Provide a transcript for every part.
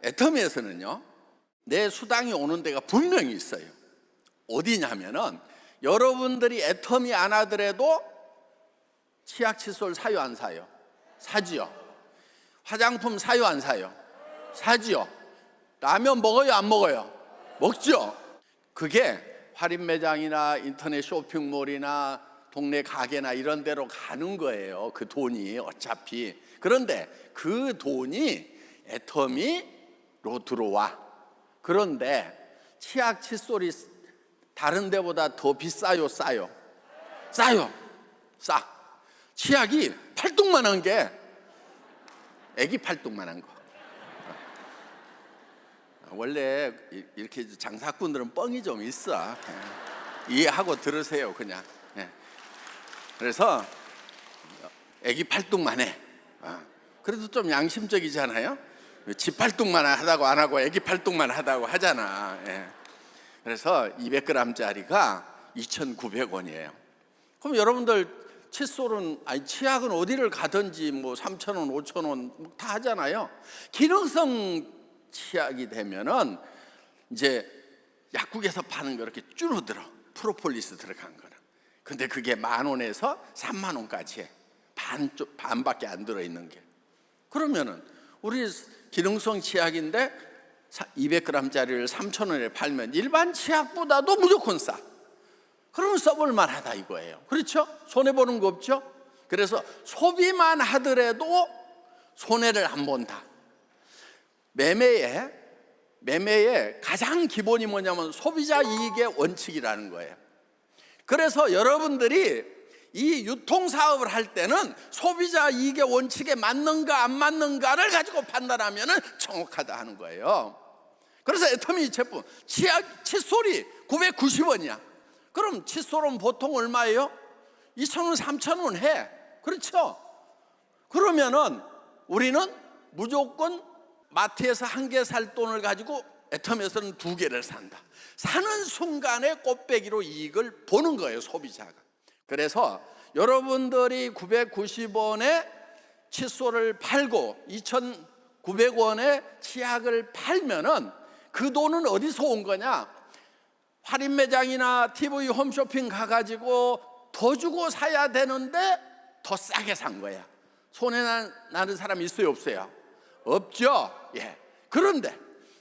애터미에서는요, 내 수당이 오는 데가 분명히 있어요. 어디냐면은 여러분들이 애터미 안 하더라도 치약 칫솔 사요 안 사요? 사지요. 화장품 사요 안 사요? 사지요. 라면 먹어요 안 먹어요? 먹죠. 그게 할인 매장이나 인터넷 쇼핑몰이나 동네 가게나 이런 데로 가는 거예요. 그 돈이 어차피. 그런데 그 돈이 애터미로 들어와. 그런데 치약 칫솔이 다른 데보다 더 비싸요, 싸요? 싸요. 싸. 치약이 팔뚝만한 게 애기 팔뚝만한 거. 원래 이렇게 장사꾼들은 뻥이 좀 있어. 이해하고 들으세요, 그냥. 그래서 애기 팔뚝만 해. 그래도 좀 양심적이잖아요. 지 팔뚝만 하다고 안 하고 애기 팔뚝만 하다고 하잖아. 그래서 200g짜리가 2,900원이에요. 그럼 여러분들 칫솔은, 아니 치약은 어디를 가든지 뭐 3,000원, 5,000원 다 하잖아요. 기능성 치약이 되면은 이제 약국에서 파는 거 이렇게 줄어들어. 프로폴리스 들어간 거는. 근데 그게 10,000원에서 30,000원까지 해. 반밖에 안 들어있는 게. 그러면은 우리 기능성 치약인데 200g짜리를 3,000원에 팔면 일반 치약보다도 무조건 싸. 그러면 써볼만 하다 이거예요. 그렇죠? 손해보는 거 없죠? 그래서 소비만 하더라도 손해를 안 본다. 매매의 가장 기본이 뭐냐면 소비자 이익의 원칙이라는 거예요. 그래서 여러분들이 이 유통사업을 할 때는 소비자 이익의 원칙에 맞는가 안 맞는가를 가지고 판단하면 정확하다 하는 거예요. 그래서 애터미 제품 치약 칫솔이 990원이야. 그럼 칫솔은 보통 얼마예요? 2,000원, 3,000원 해. 그렇죠? 그러면은 우리는 무조건 마트에서 한 개 살 돈을 가지고 애터미에서는 2개를 산다. 사는 순간에 꽃배기로 이익을 보는 거예요, 소비자가. 그래서 여러분들이 990원에 칫솔을 팔고 2,900원에 치약을 팔면은 그 돈은 어디서 온 거냐? 할인 매장이나 TV 홈쇼핑 가가지고 더 주고 사야 되는데 더 싸게 산 거야. 손해 나는 사람 있어요, 없어요? 없죠. 그런데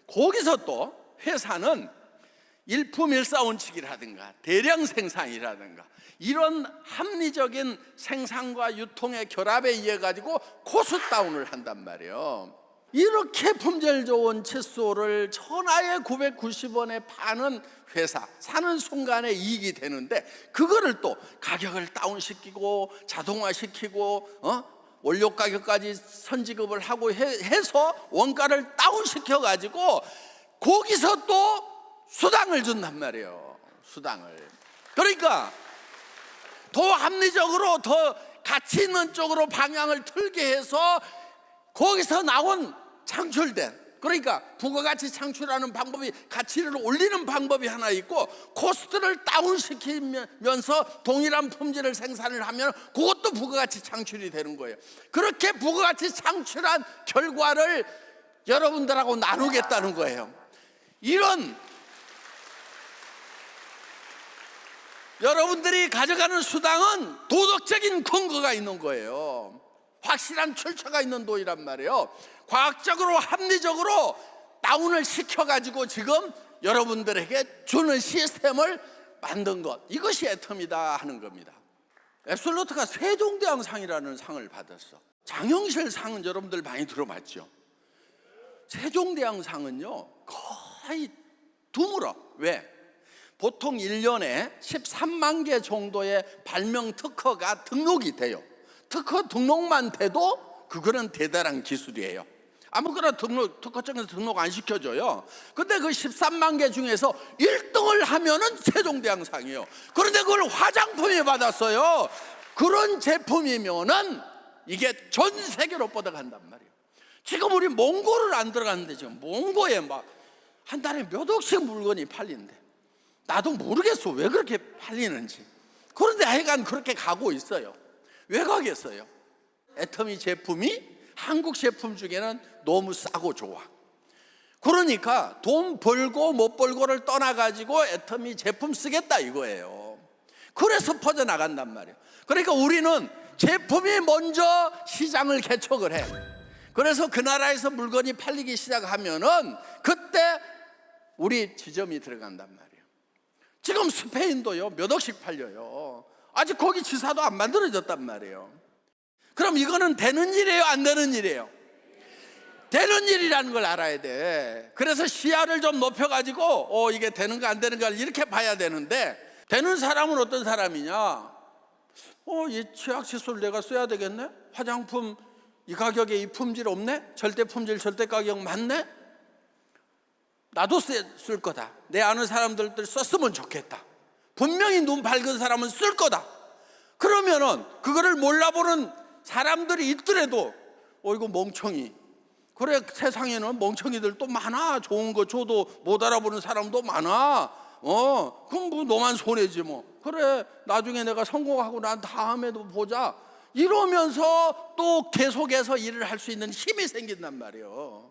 거기서 또 회사는 일품일사원칙이라든가 대량 생산이라든가 이런 합리적인 생산과 유통의 결합에 의해 가지고 코스다운을 한단 말이에요. 이렇게 품질 좋은 칫솔을 천하에 990원에 파는 회사, 사는 순간에 이익이 되는데 그거를 또 가격을 다운시키고 자동화시키고 원료 가격까지 선지급을 하고 해서 원가를 다운시켜 가지고 거기서 또 수당을 준단 말이에요. 수당을. 그러니까 더 합리적으로 더 가치 있는 쪽으로 방향을 틀게 해서 거기서 나온 창출된, 그러니까 부가가치 창출하는 방법이 가치를 올리는 방법이 하나 있고 코스트를 다운시키면서 동일한 품질을 생산을 하면 그것도 부가가치 창출이 되는 거예요. 그렇게 부가가치 창출한 결과를 여러분들하고 나누겠다는 거예요. 이런 여러분들이 가져가는 수당은 도덕적인 근거가 있는 거예요. 확실한 출처가 있는 돈이란 말이에요. 과학적으로 합리적으로 다운을 시켜가지고 지금 여러분들에게 주는 시스템을 만든 것, 이것이 애터미다 하는 겁니다. 앱솔루트가 세종대왕상이라는 상을 받았어. 장영실 상은 여러분들 많이 들어봤죠? 세종대왕상은요 거의 드물어. 왜? 보통 1년에 13만 개 정도의 발명 특허가 등록이 돼요. 특허 등록만 돼도 그거는 대단한 기술이에요. 아무거나 특허청에서 등록 안 시켜줘요. 근데 그 13만 개 중에서 1등을 하면은 세종대왕상이에요. 그런데 그걸 화장품에 받았어요. 그런 제품이면은 이게 전 세계로 뻗어간단 말이에요. 지금 우리 몽고를 안 들어갔는데 지금 몽고에 막 한 달에 몇 억씩 물건이 팔린대. 나도 모르겠어 왜 그렇게 팔리는지. 그런데 하여간 그렇게 가고 있어요. 왜 가겠어요? 애터미 제품이 한국 제품 중에는 너무 싸고 좋아. 그러니까 돈 벌고 못 벌고를 떠나가지고 애터미 제품 쓰겠다 이거예요. 그래서 퍼져나간단 말이에요. 그러니까 우리는 제품이 먼저 시장을 개척을 해. 그래서 그 나라에서 물건이 팔리기 시작하면은 그때 우리 지점이 들어간단 말이에요. 지금 스페인도요 몇 억씩 팔려요. 아직 거기 지사도 안 만들어졌단 말이에요. 그럼 이거는 되는 일이에요, 안 되는 일이에요? 되는 일이라는 걸 알아야 돼. 그래서 시야를 좀 높여가지고 이게 되는가 안 되는가를 이렇게 봐야 되는데, 되는 사람은 어떤 사람이냐? 이 치약 칫솔 내가 써야 되겠네? 화장품 이 가격에 이 품질 없네? 절대 품질 절대 가격 맞네? 나도 쓸 거다. 내 아는 사람들도 썼으면 좋겠다. 분명히 눈 밝은 사람은 쓸 거다. 그러면은 그거를 몰라보는 사람들이 있더라도 이거 멍청이. 그래, 세상에는 멍청이들도 많아. 좋은 거 줘도 못 알아보는 사람도 많아. 그럼 뭐 너만 손해지 뭐. 그래, 나중에 내가 성공하고 난 다음에도 보자. 이러면서 또 계속해서 일을 할 수 있는 힘이 생긴단 말이에요.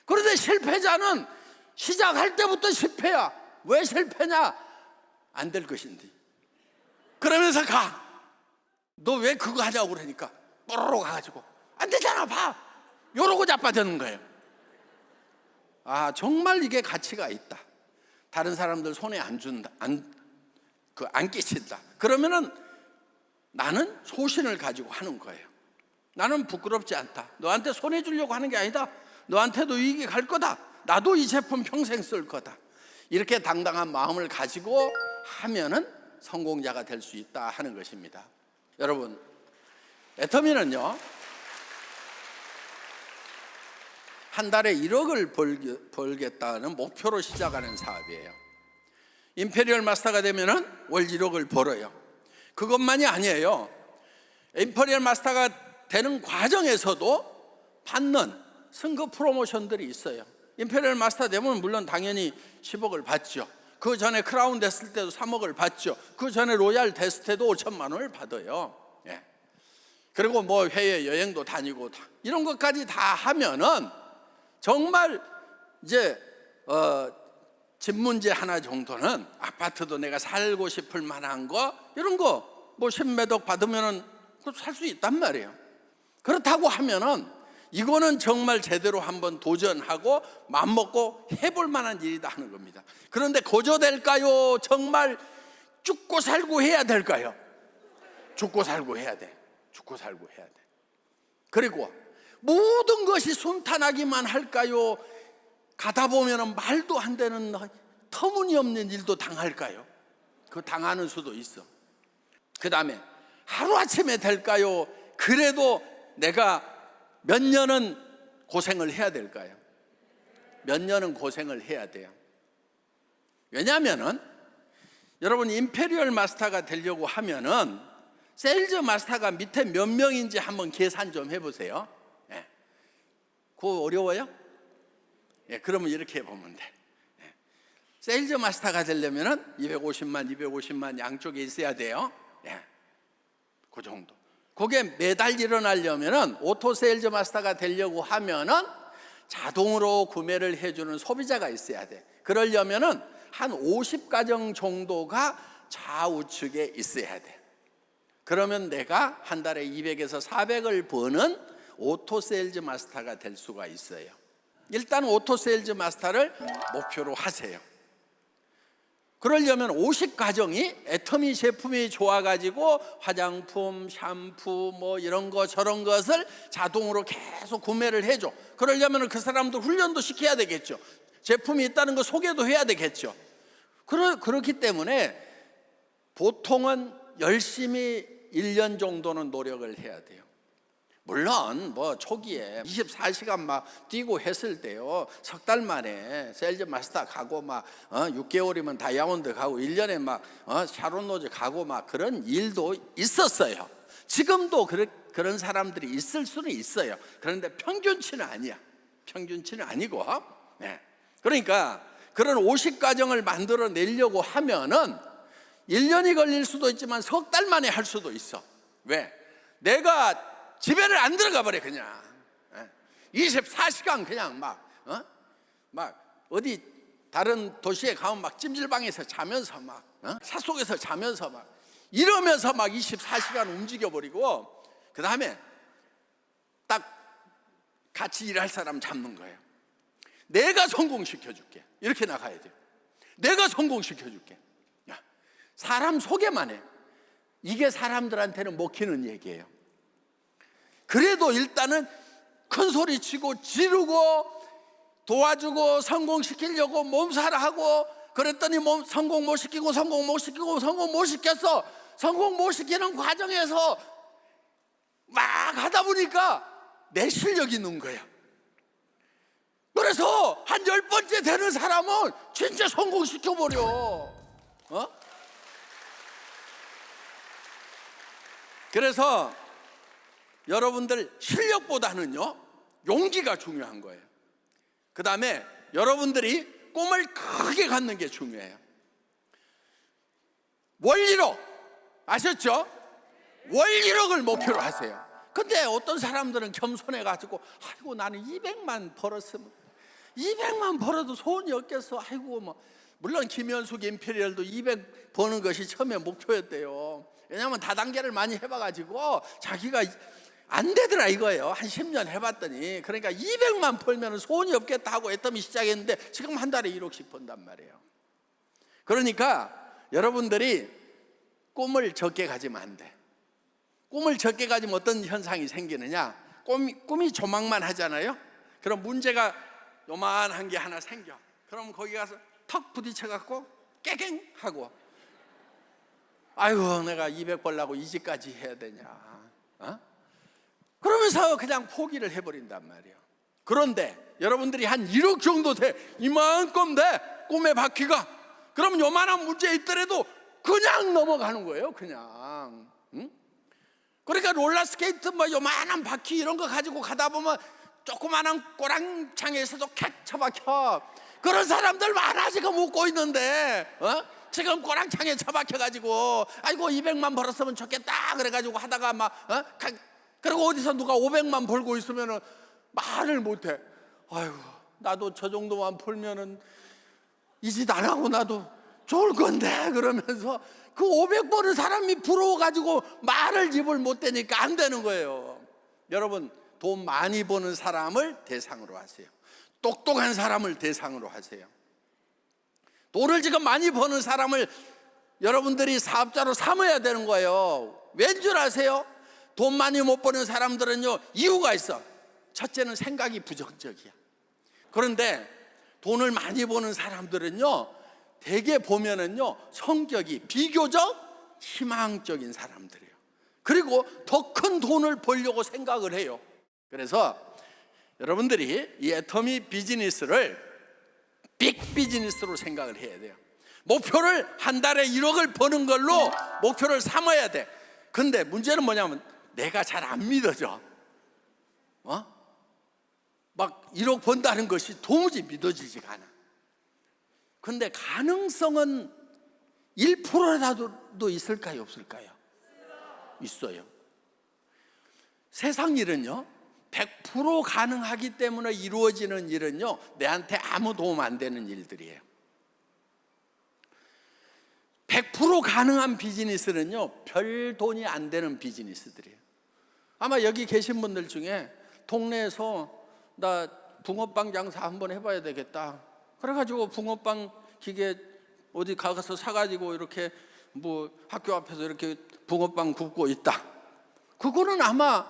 그런데 실패자는 시작할 때부터 실패야. 왜 실패냐? 안 될 것인데. 그러면서 가. 너 왜 그거 하냐고 그러니까 뽀로로 가가지고 안 되잖아, 봐. 이러고 자빠지는 거예요. 정말 이게 가치가 있다. 다른 사람들 손에 안 준다, 안 끼친다. 그러면은 나는 소신을 가지고 하는 거예요. 나는 부끄럽지 않다. 너한테 손해 주려고 하는 게 아니다. 너한테도 이익이 갈 거다. 나도 이 제품 평생 쓸 거다. 이렇게 당당한 마음을 가지고 하면은 성공자가 될 수 있다 하는 것입니다. 여러분, 애터미는요 한 달에 1억을 벌겠다는 목표로 시작하는 사업이에요. 임페리얼 마스터가 되면은 월 1억을 벌어요. 그것만이 아니에요. 임페리얼 마스터가 되는 과정에서도 받는 승급 프로모션들이 있어요. 임페리얼 마스터 되면 물론 당연히 10억을 받죠. 그 전에 크라운 됐을 때도 3억을 받죠. 그 전에 로얄 됐을 때도 5천만 원을 받아요. 예. 그리고 뭐 해외 여행도 다니고 이런 것까지 다 하면은 정말 이제 집 문제 하나 정도는, 아파트도 내가 살고 싶을 만한 거 이런 거 뭐 10매덕 받으면은 살 수 있단 말이에요. 그렇다고 하면은 이거는 정말 제대로 한번 도전하고 맘먹고 해볼 만한 일이다 하는 겁니다. 그런데 거저될까요? 정말 죽고 살고 해야 될까요? 죽고 살고 해야 돼. 죽고 살고 해야 돼. 그리고 모든 것이 순탄하기만 할까요? 가다 보면 말도 안 되는 터무니없는 일도 당할까요? 그 당하는 수도 있어. 그 다음에 하루아침에 될까요? 그래도 내가 몇 년은 고생을 해야 될까요? 몇 년은 고생을 해야 돼요. 왜냐하면은 여러분, 임페리얼 마스터가 되려고 하면은 세일즈 마스터가 밑에 몇 명인지 한번 계산 좀 해보세요. 그거 어려워요? 그러면 이렇게 해보면 돼. 세일즈 마스터가 되려면 250만 양쪽에 있어야 돼요. 그 정도. 그게 매달 일어나려면, 오토 세일즈 마스터가 되려고 하면은 자동으로 구매를 해주는 소비자가 있어야 돼. 그러려면은 한 50가정 정도가 좌우측에 있어야 돼. 그러면 내가 한 달에 200에서 400을 버는 오토 세일즈 마스터가 될 수가 있어요. 일단 오토 세일즈 마스터를 목표로 하세요. 그러려면 50가정이 애터미 제품이 좋아가지고 화장품, 샴푸 뭐 이런 거 저런 것을 자동으로 계속 구매를 해줘. 그러려면 그 사람들 훈련도 시켜야 되겠죠. 제품이 있다는 거 소개도 해야 되겠죠. 그렇기 때문에 보통은 열심히 1년 정도는 노력을 해야 돼요. 물론 뭐 초기에 24시간 막 뛰고 했을 때요, 석 달 만에 세일즈 마스터 가고 막 6개월이면 다이아몬드 가고 1년에 막 샤론 로즈 가고 막 그런 일도 있었어요. 지금도 그런 사람들이 있을 수는 있어요. 그런데 평균치는 아니야. 평균치는 아니고. 그러니까 그런 50가정을 만들어내려고 하면은 1년이 걸릴 수도 있지만 석 달 만에 할 수도 있어. 왜? 내가 집에를 안 들어가 버려. 그냥 24시간 그냥 막 막 어디 다른 도시에 가면 막 찜질방에서 자면서 막 산속에서 자면서 막 이러면서 막 24시간 움직여버리고, 그 다음에 딱 같이 일할 사람 잡는 거예요. 내가 성공시켜줄게, 이렇게 나가야 돼요. 내가 성공시켜줄게. 사람 소개만 해. 이게 사람들한테는 먹히는 얘기예요. 그래도 일단은 큰 소리 치고 지르고 도와주고 성공시키려고 몸살을 하고, 그랬더니 성공 못 시키고 성공 못 시켰어. 성공 못 시키는 과정에서 막 하다 보니까 내 실력이 는 거야. 그래서 한 10번째 되는 사람은 진짜 성공시켜버려. 그래서 여러분들 실력보다는요, 용기가 중요한 거예요. 그 다음에 여러분들이 꿈을 크게 갖는 게 중요해요. 원리로, 아셨죠? 원리력을 목표로 하세요. 근데 어떤 사람들은 겸손해가지고, 아이고 나는 200만 벌었으면, 200만 벌어도 소원이 없겠어. 아이고 뭐, 물론 김현숙 임페리얼도 200 버는 것이 처음에 목표였대요. 왜냐하면 다단계를 많이 해봐가지고 자기가 안 되더라 이거예요. 한 10년 해봤더니. 그러니까 200만 벌면 소원이 없겠다 하고 애터미 시작했는데 지금 한 달에 1억씩 번단 말이에요. 그러니까 여러분들이 꿈을 적게 가지면 안 돼. 꿈을 적게 가지면 어떤 현상이 생기느냐, 꿈이 조망만 하잖아요. 그럼 문제가 요만한 게 하나 생겨. 그럼 거기 가서 턱 부딪혀 갖고 깨갱 하고, 아이고 내가 200 벌라고 이 집까지 해야 되냐, 그러면서 그냥 포기를 해버린단 말이에요. 그런데 여러분들이 한 1억 정도 돼, 이만큼 돼 꿈의 바퀴가. 그러면 요만한 문제 있더라도 그냥 넘어가는 거예요. 그냥. 그러니까 롤러스케이트 뭐 요만한 바퀴 이런 거 가지고 가다 보면 조그만한 꼬랑창에서도 캣 처박혀. 그런 사람들 많아 지금 웃고 있는데, 지금 꼬랑창에 처박혀가지고 아이고 200만 벌었으면 좋겠다 그래가지고 하다가 막 그리고 어디서 누가 500만 벌고 있으면은 말을 못해. 아이고 나도 저 정도만 벌면은 이 짓 안 하고 나도 좋을 건데, 그러면서 그 500 버는 사람이 부러워가지고 말을 입을 못 대니까 안 되는 거예요. 여러분, 돈 많이 버는 사람을 대상으로 하세요. 똑똑한 사람을 대상으로 하세요. 돈을 지금 많이 버는 사람을 여러분들이 사업자로 삼아야 되는 거예요. 왠 줄 아세요? 돈 많이 못 버는 사람들은요, 이유가 있어. 첫째는 생각이 부정적이야. 그런데 돈을 많이 버는 사람들은요, 대개 보면은요, 성격이 비교적 희망적인 사람들이에요. 그리고 더 큰 돈을 벌려고 생각을 해요. 그래서 여러분들이 이 애터미 비즈니스를 빅 비즈니스로 생각을 해야 돼요. 목표를 한 달에 1억을 버는 걸로 목표를 삼아야 돼. 근데 문제는 뭐냐면 내가 잘 안 믿어져. 막 1억 번다는 것이 도무지 믿어지지가 않아. 근데 가능성은 1%라도 있을까요, 없을까요? 있어요. 세상 일은요, 100% 가능하기 때문에 이루어지는 일은요, 내한테 아무 도움 안 되는 일들이에요. 100% 가능한 비즈니스는요, 별 돈이 안 되는 비즈니스들이에요. 아마 여기 계신 분들 중에 동네에서 나 붕어빵 장사 한번 해봐야 되겠다, 그래가지고 붕어빵 기계 어디 가서 사가지고 이렇게 뭐 학교 앞에서 이렇게 붕어빵 굽고 있다, 그거는 아마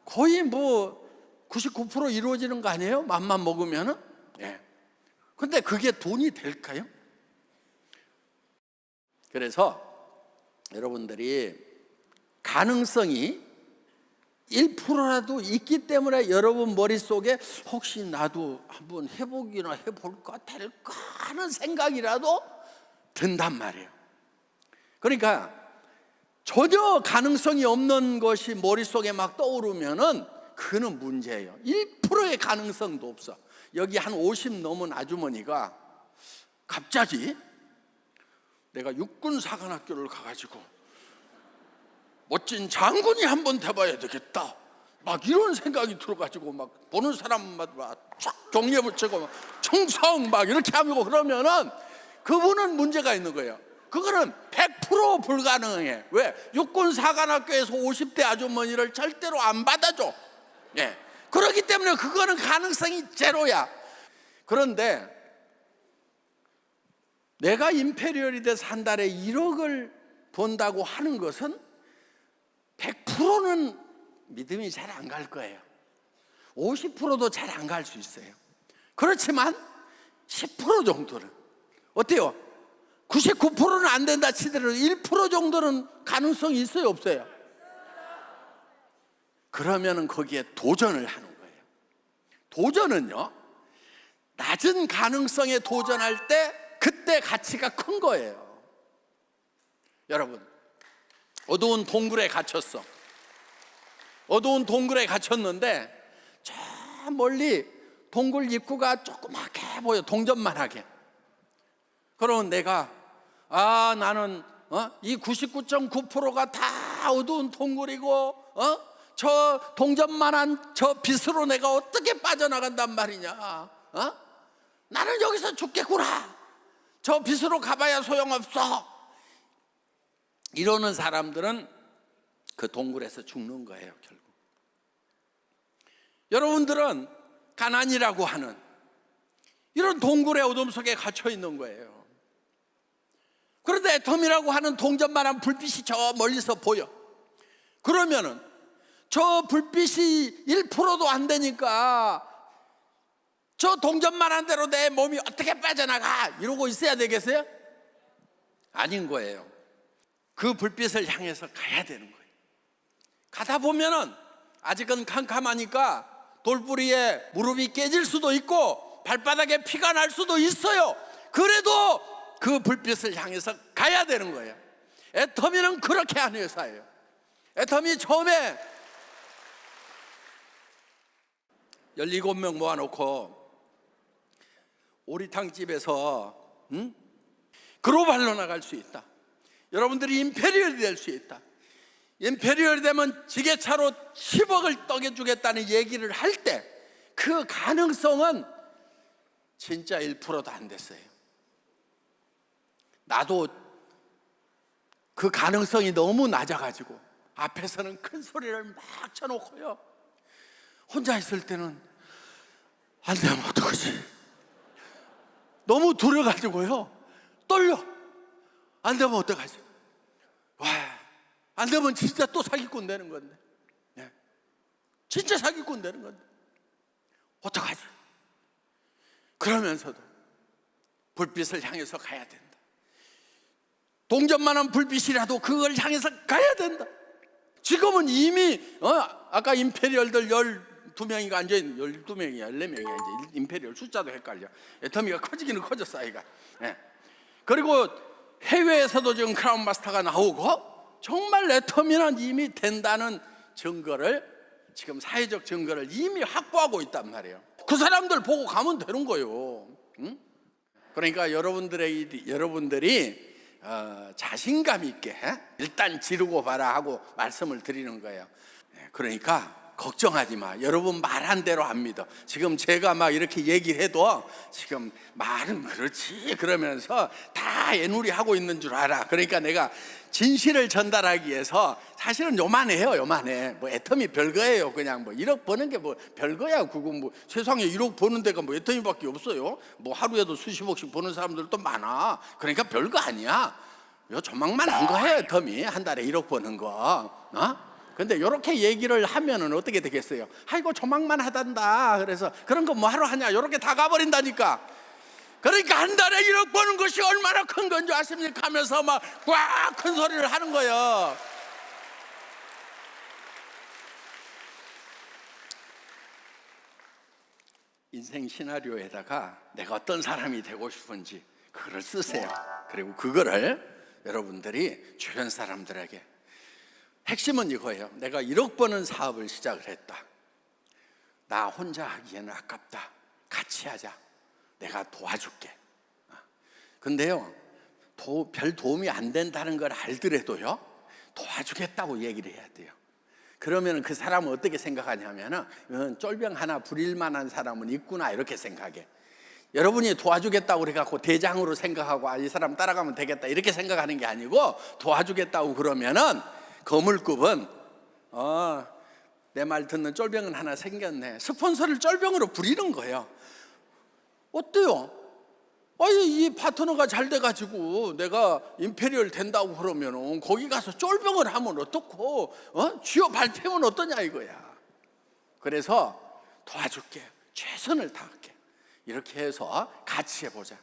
거의 뭐 99% 이루어지는 거 아니에요? 맘만 먹으면은. 예. 근데 그게 돈이 될까요? 그래서 여러분들이 가능성이 1%라도 있기 때문에 여러분 머릿속에 혹시 나도 한번 해보기나 해볼까 될까 하는 생각이라도 든단 말이에요. 그러니까 전혀 가능성이 없는 것이 머릿속에 막 떠오르면은 그는 문제예요. 1%의 가능성도 없어. 여기 한 50 넘은 아주머니가 갑자기 내가 육군사관학교를 가가지고 멋진 장군이 한번 돼봐야 되겠다, 막 이런 생각이 들어가지고 막 보는 사람마다 촥 종이에 붙이고 촥 충성 막 이렇게 하고 그러면은 그분은 문제가 있는 거예요. 그거는 100% 불가능해. 왜? 육군사관학교에서 50대 아주머니를 절대로 안 받아줘. 예. 그렇기 때문에 그거는 가능성이 제로야. 그런데 내가 임페리얼이 돼서 한 달에 1억을 번다고 하는 것은 100%는 믿음이 잘 안 갈 거예요. 50%도 잘 안 갈 수 있어요. 그렇지만 10% 정도는 어때요? 99%는 안 된다 치더라도 1% 정도는 가능성이 있어요, 없어요? 그러면은 거기에 도전을 하는 거예요. 도전은요, 낮은 가능성에 도전할 때 그때 가치가 큰 거예요. 여러분, 어두운 동굴에 갇혔어. 어두운 동굴에 갇혔는데 저 멀리 동굴 입구가 조그맣게 보여, 동전만하게. 그러면 내가 나는 이 99.9%가 다 어두운 동굴이고 저 동전만한 저 빛으로 내가 어떻게 빠져나간단 말이냐. 나는 여기서 죽겠구나. 저 빛으로 가봐야 소용없어. 이러는 사람들은 그 동굴에서 죽는 거예요, 결국. 여러분들은 가난이라고 하는 이런 동굴의 어둠 속에 갇혀 있는 거예요. 그런데 애텀이라고 하는 동전만한 불빛이 저 멀리서 보여. 그러면은 저 불빛이 1%도 안 되니까 저 동전만한 대로 내 몸이 어떻게 빠져나가 이러고 있어야 되겠어요? 아닌 거예요. 그 불빛을 향해서 가야 되는 거예요. 가다 보면은 아직은 캄캄하니까 돌부리에 무릎이 깨질 수도 있고 발바닥에 피가 날 수도 있어요. 그래도 그 불빛을 향해서 가야 되는 거예요. 애터미는 그렇게 하는 회사예요. 애터미 처음에 17명 모아놓고 오리탕집에서 글로벌로 나갈 수 있다. 여러분들이 임페리얼이 될 수 있다. 임페리얼이 되면 지게차로 10억을 떠겨주겠다는 얘기를 할 때 그 가능성은 진짜 1%도 안 됐어요. 나도 그 가능성이 너무 낮아가지고 앞에서는 큰 소리를 막 쳐놓고요, 혼자 있을 때는 안 되면 어떡하지? 너무 두려워가지고요, 떨려. 안 되면 어떡하지? 와, 안 되면 진짜 또 사기꾼 되는 건데, 진짜 사기꾼 되는 건데 어떡하지? 그러면서도 불빛을 향해서 가야 된다. 동전만한 불빛이라도 그걸 향해서 가야 된다. 지금은 이미 아까 임페리얼들 12명이가 앉아있는, 12명이야 14명이야 이제 임페리얼 숫자도 헷갈려. 애터미가 커지기는 커졌어 아이가. 그리고 해외에서도 지금 크라운 마스터가 나오고 정말 애터미는 이미 된다는 증거를, 지금 사회적 증거를 이미 확보하고 있단 말이에요. 그 사람들 보고 가면 되는 거예요. 그러니까 여러분들이 자신감 있게 일단 지르고 봐라 하고 말씀을 드리는 거예요. 그러니까 걱정하지 마. 여러분 말한 대로 안 믿어. 지금 제가 막 이렇게 얘기를 해도 지금 말은 그렇지 그러면서 다 애누리 하고 있는 줄 알아. 그러니까 내가 진실을 전달하기 위해서 사실은 요만해요. 요만해. 뭐 애터미 별거예요. 그냥 뭐 1억 버는 게 뭐 별거야. 그거 뭐 세상에 1억 버는 데가 뭐 애터미밖에 없어요. 뭐 하루에도 수십억씩 버는 사람들도 많아. 그러니까 별거 아니야. 요 조망만한 거예요. 애터미 한 달에 1억 버는 거. 근데 이렇게 얘기를 하면은 어떻게 되겠어요? 아이고 조망만 하단다. 그래서 그런 거 뭐 하러 하냐? 이렇게 다 가버린다니까. 그러니까 한 달에 1억 버는 것이 얼마나 큰 건 줄 아십니까? 하면서 막 꽉 큰 소리를 하는 거예요. 인생 시나리오에다가 내가 어떤 사람이 되고 싶은지 그거를 쓰세요. 그리고 그거를 여러분들이 주변 사람들에게, 핵심은 이거예요. 내가 1억 버는 사업을 시작을 했다. 나 혼자 하기에는 아깝다. 같이 하자. 내가 도와줄게. 근데요, 별 도움이 안 된다는 걸 알더라도요, 도와주겠다고 얘기를 해야 돼요. 그러면 그 사람은 어떻게 생각하냐면은 쫄병 하나 부릴 만한 사람은 있구나 이렇게 생각해. 여러분이 도와주겠다고 그래갖고 대장으로 생각하고 이 사람 따라가면 되겠다 이렇게 생각하는 게 아니고, 도와주겠다고 그러면은 거물급은 내 말 듣는 쫄병은 하나 생겼네, 스폰서를 쫄병으로 부리는 거예요. 어때요? 이 파트너가 잘 돼가지고 내가 임페리얼 된다고 그러면 거기 가서 쫄병을 하면 어떻고, 쥐어 밟히면 어떠냐 이거야. 그래서 도와줄게, 최선을 다할게, 이렇게 해서 같이 해보자.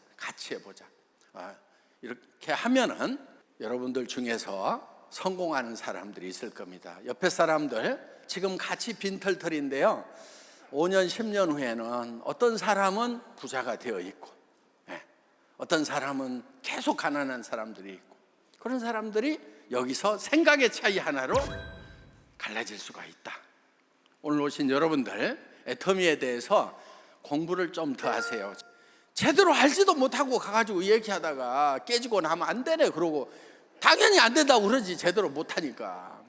이렇게 하면은 여러분들 중에서 성공하는 사람들이 있을 겁니다. 옆에 사람들 지금 같이 빈털털인데요, 5년 10년 후에는 어떤 사람은 부자가 되어 있고, 어떤 사람은 계속 가난한 사람들이 있고, 그런 사람들이 여기서 생각의 차이 하나로 갈라질 수가 있다. 오늘 오신 여러분들, 애터미에 대해서 공부를 좀 더 하세요. 제대로 알지도 못하고 가가지고 얘기하다가 깨지고 나면 안 되네 그러고, 당연히 안 된다고 그러지, 제대로 못하니까.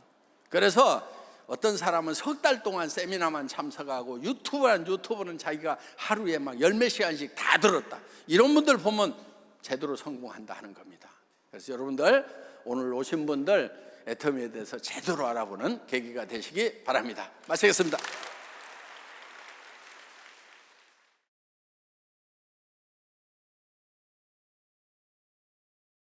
그래서 어떤 사람은 석 달 동안 세미나만 참석하고, 유튜브는 자기가 하루에 막 열 몇 시간씩 다 들었다, 이런 분들 보면 제대로 성공한다 하는 겁니다. 그래서 여러분들, 오늘 오신 분들 애터미에 대해서 제대로 알아보는 계기가 되시기 바랍니다. 마치겠습니다.